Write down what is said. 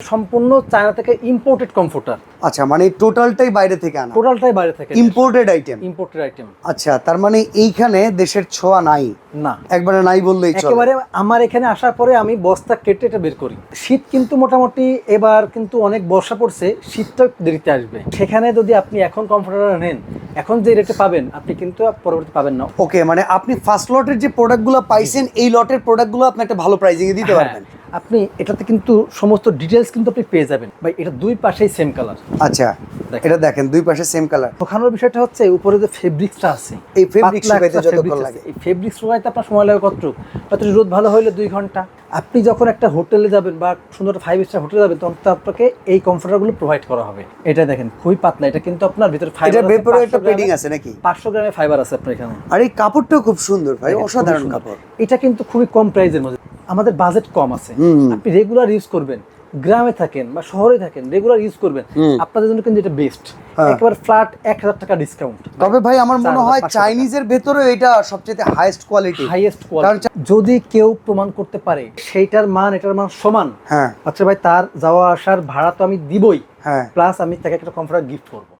সম্পূর্ণ চায়না থেকে imported comforter. আচ্ছা, মানে টোটালটাই বাইরে থেকে আনা? টোটালটাই বাইরে থেকে ইম্পোর্টেড আইটেম। Imported item. আচ্ছা, তার মানে এইখানে দেশের ছোঁয়া নাই? না, একবারে নাই বললেই চলে। একেবারে আমার এখানে আসার পরে আমি বস্তা কেটে এটা বের করি। শীত কিন্তু মোটামুটি এবার কিন্তু অনেক বর্ষা পড়ছে, শীতটা দেরিতে আসবে। সেখানে যদি আপনি এখন কমফোর্টার নেন, এখন যে রেটে পাবেন আপনি কিন্তু পরবর্তী পাবেন না। ওকে, মানে আপনি ফার্স্ট লটের যে প্রোডাক্টগুলো পাইছেন, এই লটের প্রোডাক্টগুলো আপনি একটা ভালো প্রাইসিং এ দিতে পারবেন। আপনি এটাতে কিন্তু সমস্ত ডিটেইলস কিন্তু আপনি পেয়ে যাবেন ভাই। এটা দুই পাশেই সেম কালার। আচ্ছা, এটা দেখেন দুই পাশে সেম কালার। ওখানের বিষয়টা হচ্ছে উপরে যে ফেব্রিক্সটা আছে, এই ফেব্রিক শুকাইতে যতক্ষণ লাগে? এই ফেব্রিক শুকাইতে আপনার সময় লাগে কতটুকু? হয়তো রোদ ভালো হইলে 2 ঘন্টা। আপনি যখন একটা হোটেলে যাবেন বা সুন্দর 5 স্টার হোটেলে যাবেন, তখন তো আপনাকে এই কমফোর্টারগুলো প্রোভাইড করা হবে। এটা দেখেন খুবই পাতলা, এটা কিন্তু আপনার ভিতরে ফাইবার এটার ভেতরে একটা পেডিং আছে নাকি? 500 গ্রামের ফাইবার আছে আপনার এখানে। আর এই কাপড়টাও খুব সুন্দর ভাই, দেখেন, অসাধারণ খুবই সুন্দর। কাপড়। এটা কিন্তু খুবই কম প্রাইসের মধ্যে। আমাদের বাজেট কম আছে, আপনি রেগুলার ইউজ করবেন, গ্রামে থাকেন বা শহরে থাকেন, রেগুলার ইউজ করবেন, আপনাদের জন্য কিন্তু এটা বেস্ট। একেবারে ফ্ল্যাট 1000 টাকা ডিসকাউন্ট। তবে ভাই আমার মনে হয় চাইনিজের ভেতরে এটা সবচেয়ে হাইয়েস্ট কোয়ালিটি। Highest quality. যদি কেউ প্রমাণ করতে পারে সেইটার মান এটার মান সমান, হ্যাঁ আচ্ছা ভাই, তার যাওয়া আসার ভাড়া তো আমি দিবই, হ্যাঁ। প্লাস আমি তাকে একটা কমফোর্টার গিফট করবো।